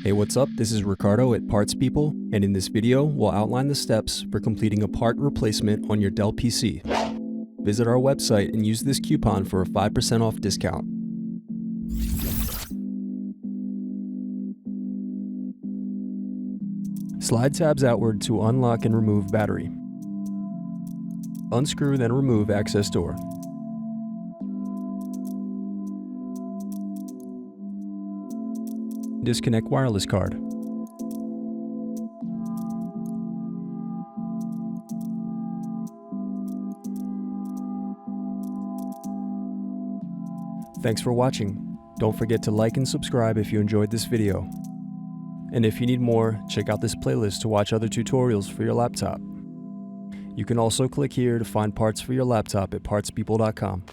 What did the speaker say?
Hey, what's up? This is Ricardo at Parts People, and in this video, we'll outline the steps for completing a part replacement on your Dell PC. Visit our website and use this coupon for a 5% off discount. Slide tabs outward to unlock and remove battery. Unscrew, then remove access door. Disconnect wireless card. Thanks for watching. Don't forget to like and subscribe if you enjoyed this video. And if you need more, check out this playlist to watch other tutorials for your laptop. You can also click here to find parts for your laptop at partspeople.com.